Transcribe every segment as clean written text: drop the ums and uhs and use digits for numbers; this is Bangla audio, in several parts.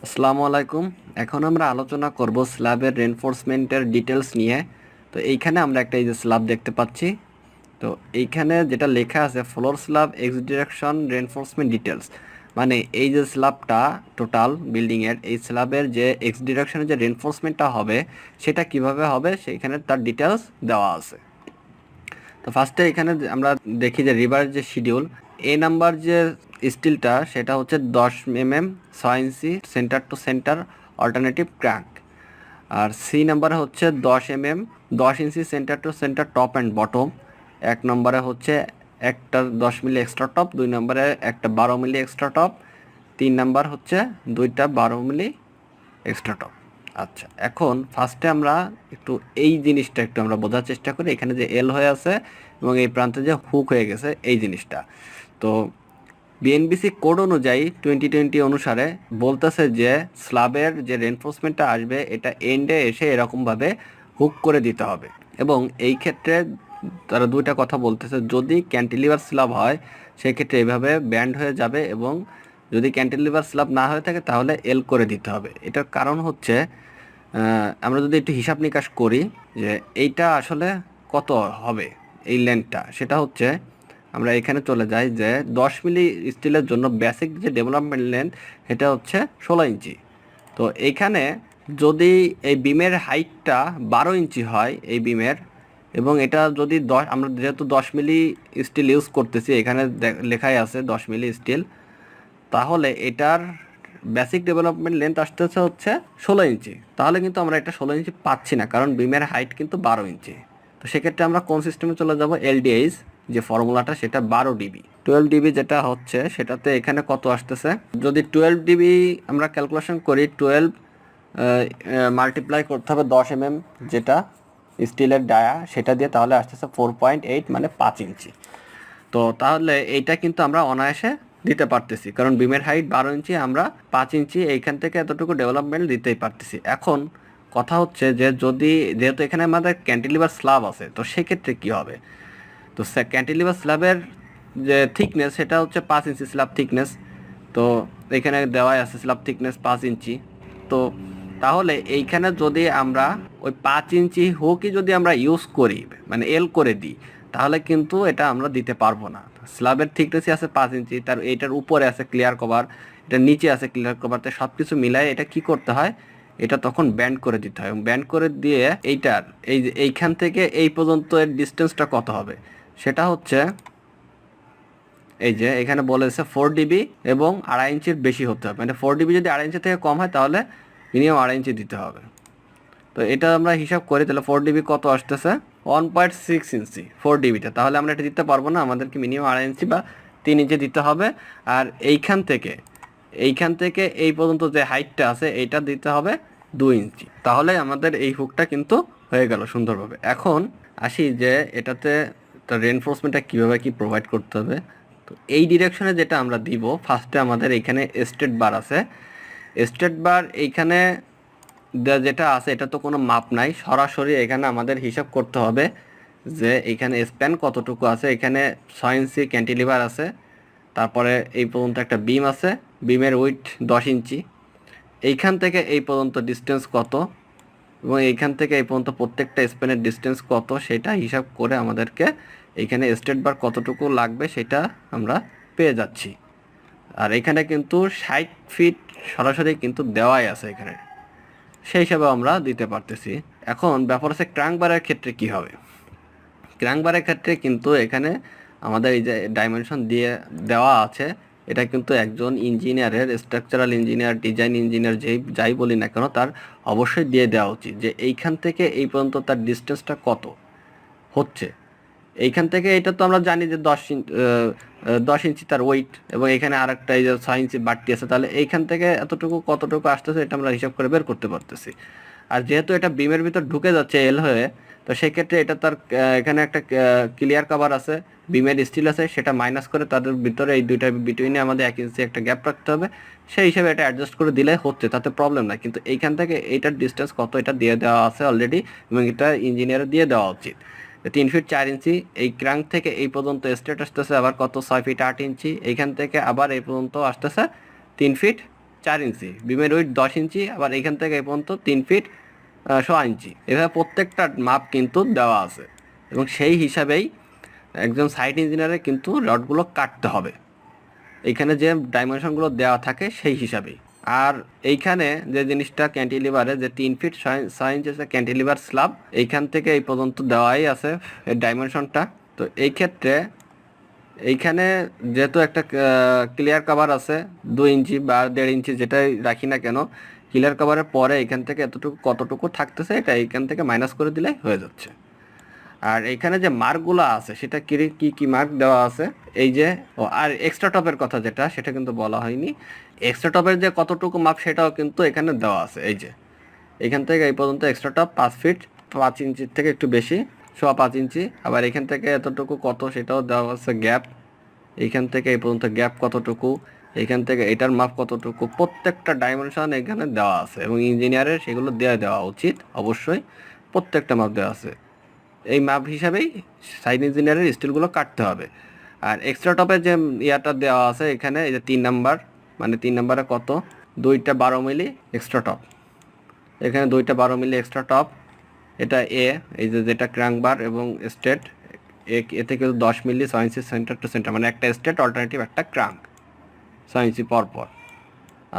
আসসালামু আলাইকুম। এখন আমরা আলোচনা করব স্ল্যাবের রেনফোর্সমেন্টের ডিটেলস নিয়ে। তো এইখানে আমরা একটা এই যে স্ল্যাব দেখতে পাচ্ছি। তো এইখানে যেটা লেখা আছে floor slab x direction reinforcement details, মানে এই যে স্ল্যাবটা টোটাল বিল্ডিংয়ের এই স্ল্যাবের যে এক্স ডিরেকশনের যে রেনফোর্সমেন্টটা হবে সেটা কিভাবে হবে সেইখানে তার ডিটেলস দেওয়া আছে। তো ফার্স্টে এখানে আমরা দেখি যে রিভার যে শিডিউল, এ নাম্বার যে স্টিলটা সেটা হচ্ছে 10 mm 6 inch centre to centre alternative crank. আর সি নাম্বারে হচ্ছে 10 mm 10 inch centre to centre top and bottom. এক নম্বরে হচ্ছে একটা 10 মিলি এক্সট্রা টপ, 2 নম্বরে একটা 12 মিলি এক্সট্রা টপ, 3 নাম্বার হচ্ছে দুইটা 12 মিলি এক্সট্রা টপ। আচ্ছা, এখন ফার্স্টে আমরা একটু এই জিনিসটা একটু আমরা বোঝার চেষ্টা করি। এখানে যে এল হয়ে আছে এবং এই প্রান্তে যে হুক হয়ে গেছে এই জিনিসটা। তো বিএনবিসি কোড অনুযায়ী 2020 অনুসারে বলতেছে যে স্ল্যাবের যে রেনফোর্সমেন্টটা আসবে এটা এন্ডে এসে এরকমভাবে হুক করে দিতে হবে। এবং এই ক্ষেত্রে তারা দুইটা কথা বলতেছে, যদি ক্যান্টিলিভার স্ল্যাব হয় সেক্ষেত্রে এইভাবে ব্যান্ড হয়ে যাবে, এবং যদি ক্যান্টিলিভার স্ল্যাব না হয়ে থাকে তাহলে এল করে দিতে হবে। এটার কারণ হচ্ছে আমরা যদি একটু হিসাব নিকাশ করি যে এইটা আসলে কত হবে এই লেন্থটা, সেটা হচ্ছে আমরা এখানে চলে যাই যে 10 মিলি স্টিলের জন্য বেসিক যে ডেভেলপমেন্ট লেন্থ এটা হচ্ছে 16 ইঞ্চি। তো এইখানে যদি এই বিমের হাইটটা 12 ইঞ্চি হয় এই বিমের, এবং এটা যদি আমরা যেহেতু 10 মিলি স্টিল ইউজ করতেছি, এখানে লেখাই আছে 10 মিলি স্টিল, তাহলে এটার বেসিক ডেভেলপমেন্ট লেন্থ আসতেছে হচ্ছে 16 ইঞ্চি। তাহলে কিন্তু আমরা এটা 16 ইঞ্চি পাচ্ছি না, কারণ বিমের হাইট কিন্তু 12 ইঞ্চি। তো সেক্ষেত্রে আমরা কোন সিস্টেমে চলে যাব, এলডিএইচ যে ফর্মুলাটা সেটা 12 ডিবি 12 ডিবি যেটা হচ্ছে সেটাতে এখানে কত আসতেছে, যদি 12 ডিবি আমরা ক্যালকুলেশন করি, 12 মাল্টিপ্লাই করতে হবে 10 mm যেটা স্টিলের ডায়া সেটা দিয়ে, তাহলে আসতেছে 4.8 মানে 5 ইঞ্চি। তো তাহলে এইটা কিন্তু আমরা অনায়াসে দিতে পারতেছি, কারণ বিমের হাইট 12 ইঞ্চি, আমরা 5 ইঞ্চি এইখান থেকে এতটুকু ডেভেলপমেন্ট দিতেই পারতেছি। এখন কথা হচ্ছে যে যদি যেহেতু এখানে আমাদের ক্যান্টিলিভার স্ল্যাব আছে, তো সেক্ষেত্রে কি হবে। তো ক্যান্টিলিভার স্ল্যাবের যে থিকনেস সেটা হচ্ছে 5 ইঞ্চি স্ল্যাব থিকনেস। তো এখানে দেওয়াই আছে স্ল্যাব থিকনেস 5 ইঞ্চি। তো তাহলে এইখানে যদি আমরা ওই 5 ইঞ্চি হুকই যদি আমরা ইউজ করি, মানে এল করে দিই, তাহলে কিন্তু এটা আমরা দিতে পারবো না। স্ল্যাবের থিকনেসই আছে 5 ইঞ্চি, তার এইটার উপরে আছে ক্লিয়ার কভার, এটার নিচে আছে ক্লিয়ার কভার, তাই সব কিছু মিলাই এটা কি করতে হয়, এটা তখন ব্যান্ড করে দিতে হয়। এবং ব্যান্ড করে দিয়ে এইটার এইখান থেকে এই পর্যন্ত এর ডিস্টেন্সটা কত হবে, সেটা হচ্ছে এই যে এখানে বলেছে 4 ডিবি এবং 2.5 ইঞ্চির বেশি হতে হবে। মানে 4 ডিবি যদি 2.5 ইঞ্চি থেকে কম হয় তাহলে মিনিমাম 2.5 ইঞ্চি দিতে হবে। তো এটা আমরা হিসাব করি, তাহলে 4 ডিবি কত আসতেছে, 1.6 ইঞ্চি 4 ডিবিটা। তাহলে আমরা এটা দিতে পারবো না, আমাদেরকে মিনিমাম 2.5 ইঞ্চি বা 3 ইঞ্চি দিতে হবে। আর এইখান থেকে এই পর্যন্ত যে হাইটটা আছে এইটা দিতে হবে 2 ইঞ্চি। তাহলে আমাদের এই হুকটা কিন্তু হয়ে গেল সুন্দরভাবে। এখন আসি যে এটাতে তার রেনফোর্সমেন্টটা কীভাবে কি প্রোভাইড করতে হবে। তো এই ডিরেকশনে যেটা আমরা দিব, ফার্স্টে আমাদের এইখানে স্ট্রেট বার আছে। স্ট্রেট বার এইখানে যেটা আছে এটা তো কোনো মাপ নাই, সরাসরি এখানে আমাদের হিসাব করতে হবে যে এইখানে স্প্যান কতটুকু আছে। এখানে 6 ইঞ্চি ক্যান্টিলিভার আছে, তারপরে এই পর্যন্ত একটা বিম আছে, বিমের উইথ 10 ইঞ্চি। এইখান থেকে এই পর্যন্ত ডিস্টেন্স কত, এবং এইখান থেকে এই পর্যন্ত প্রত্যেকটা স্প্যানের ডিস্টেন্স কত, সেটা হিসাব করে আমাদেরকে এইখানে স্ট্রেট বার কতটুকু লাগবে সেটা আমরা পেয়ে যাচ্ছি। আর এখানে কিন্তু 60 ফিট সরাসরি কিন্তু দেওয়াই আছে এখানে, সেই হিসাবে আমরা দিতে পারতেছি। এখন ব্যাপার আছে ক্র্যাঙ্ক বারের ক্ষেত্রে কি হবে। ক্র্যাঙ্ক বারের ক্ষেত্রে কিন্তু এখানে আমাদের এই যে ডাইমেনশন দিয়ে দেওয়া আছে, এটা কিন্তু একজন ইঞ্জিনিয়ারের, স্ট্রাকচারাল ইঞ্জিনিয়ার, ডিজাইন ইঞ্জিনিয়ার যাই বলি না কেন, তার অবশ্যই দিয়ে দেওয়া উচিত যে এইখান থেকে এই পর্যন্ত তার ডিস্টেন্সটা কত হচ্ছে। এইখান থেকে এটা তো আমরা জানি যে 10 ইঞ্চি তার ওয়েট, এবং এখানে আর একটা এই যে 6 ইঞ্চি বাড়তি আছে, তাহলে এইখান থেকে এতটুকু কতটুকু আসতেছে এটা আমরা হিসাব করে বের করতে পারতেছি। আর যেহেতু এটা বিমের ভিতর ঢুকে যাচ্ছে এল হয়ে, তো সেক্ষেত্রে এটা তার এখানে একটা ক্লিয়ার কভার আছে, বিমের স্টিল আছে, সেটা মাইনাস করে তাদের ভিতরে এই দুইটার বিটুইনে আমাদের 1 ইঞ্চি একটা গ্যাপ রাখতে হবে। সেই হিসাবে এটা অ্যাডজাস্ট করে দিলে হচ্ছে, তাতে প্রবলেম নাই। কিন্তু এইখান থেকে এইটার ডিস্টেন্স কত এটা দিয়ে দেওয়া আছে অলরেডি, এবং এটা ইঞ্জিনিয়ার দিয়ে দেওয়া উচিত। 3 ফিট 4 ইঞ্চি এই ক্র্যাঙ্ক থেকে এই পর্যন্ত স্ট্রেট আসতেছে আবার কত, 6 ফিট 8 ইঞ্চি। এইখান থেকে আবার এই পর্যন্ত আসতেছে 3 ফিট 4 ইঞ্চি, বিমের উইথ 10 ইঞ্চি, আবার এখান থেকে এই পর্যন্ত 3 ফিট 100 ইঞ্চি। এভাবে প্রত্যেকটা মাপ কিন্তু দেওয়া আছে এবং সেই হিসাবেই একজন সাইট ইঞ্জিনিয়ারের কিন্তু রডগুলো কাটতে হবে, এইখানে যে ডাইমেনশনগুলো দেওয়া থাকে সেই হিসাবেই। আর এইখানে যে জিনিসটা ক্যান্টিলিভারে যে 3 ফিট 6 ইঞ্চি ক্যান্টিলিভার স্ল্যাব, এইখান থেকে এই পর্যন্ত দেওয়াই আছে এর ডাইমেনশনটা। তো এই ক্ষেত্রে এইখানে যেহেতু একটা ক্লিয়ার কভার আছে 2 ইঞ্চি বা 1.5 ইঞ্চি যেটাই রাখি না কেন, ক্লিয়ার কভারের পরে এখান থেকে এতটুকু কতটুকু থাকতেছে এটা এইখান থেকে মাইনাস করে দিলে হয়ে যাচ্ছে। আর এখানে যে মার্কগুলো আছে সেটা কি কি মার্ক দেওয়া আছে, এই যে আর এক্সট্রা টপের কথা যেটা সেটা কিন্তু বলা হয়নি। এক্সট্রা টপের যে কতটুকু মাপ সেটাও কিন্তু এখানে দেওয়া আছে। এই যে এখান থেকে এই পর্যন্ত এক্সট্রা টপ 5 ফিট 5 ইঞ্চির থেকে একটু বেশি 5.25 ইঞ্চি, আবার এখান থেকে এতটুকু কত সেটাও দেওয়া আছে গ্যাপ, এইখান থেকে এই পর্যন্ত গ্যাপ কতটুকু, এইখান থেকে এটার মাপ কতটুকু, প্রত্যেকটা ডাইমেনশন এখানে দেওয়া আছে এবং ইঞ্জিনিয়ারের সেগুলো দেওয়া উচিত অবশ্যই, প্রত্যেকটা মাপ দেওয়া আছে। এই মাপ হিসাবেই সাইড ইঞ্জিনিয়ারের স্টিলগুলো কাটতে হবে। আর এক্সট্রা টপের যে ইয়াটা দেওয়া আছে এখানে, এই যে 3 নাম্বার, মানে 3 নাম্বারে কত, 2টা 12 মিলি এক্সট্রা টপ, এখানে 2টা 12 মিলি এক্সট্রা টপ, এটা এই যে যেটা ক্র্যাঙ্ক বার এবং স্টেট, এতে কিন্তু 10 মিলি 6 ইঞ্চি সেন্টার টু সেন্টার, মানে একটা স্টেট অল্টারনেটিভ একটা ক্র্যাঙ্ক 6 ইঞ্চি পর পর।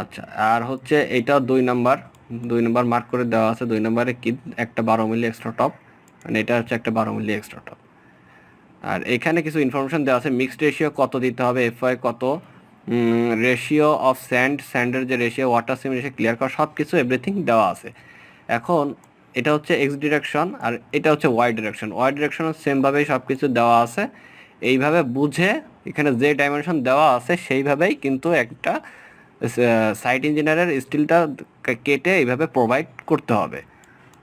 আচ্ছা, আর হচ্ছে এইটাও 2 নাম্বার মার্ক করে দেওয়া আছে। 2 নাম্বারে কি একটা 12 মিলি এক্সট্রা টপ, মানে এটা হচ্ছে একটা 12 মিলি এক্সট্রা টপ। আর এখানে কিছু ইনফরমেশন দেওয়া আছে, মিক্সড রেশিও কত দিতে হবে, এফআই কত, রেশিও অফ স্যান্ডের যে রেশিও, ওয়াটার সিম রেশিও, ক্লিয়ার করা, সব কিছু এভরিথিং দেওয়া আছে। এখন এটা হচ্ছে এক্স ডিরেকশন আর এটা হচ্ছে ওয়াই ডিরেকশন। ওয়াই ডিরেকশনও সেমভাবেই সব কিছু দেওয়া আছে। এইভাবে বুঝে এখানে যে ডাইমেনশন দেওয়া আছে সেইভাবেই কিন্তু একটা সাইট ইঞ্জিনিয়ারের স্টিলটা কেটে এইভাবে প্রোভাইড করতে হবে।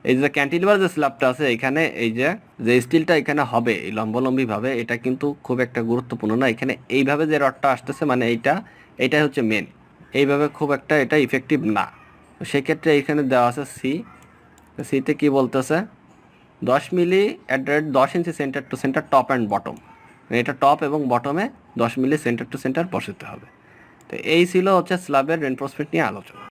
এই যে ক্যান্টিলিভার যে স্ল্যাবটা আছে এখানে, এই যে স্টিলটা এখানে হবে এই লম্বলম্বিভাবে, এটা কিন্তু খুব একটা গুরুত্বপূর্ণ না। এখানে এইভাবে যে রডটা আসতেছে মানে এইটাই হচ্ছে মেন, এইভাবে খুব একটা এটা ইফেক্টিভ না। তো সেক্ষেত্রে এইখানে দেওয়া আছে সিতে কি বলতেছে, 10 milli at 10 inch centre to centre top and bottom, এটা টপ এবং বটমে 10 মিলি সেন্টার টু সেন্টার বসাতে হবে। তো এই ছিল হচ্ছে স্ল্যাবের রেনফোর্সমেন্ট নিয়ে আলোচনা।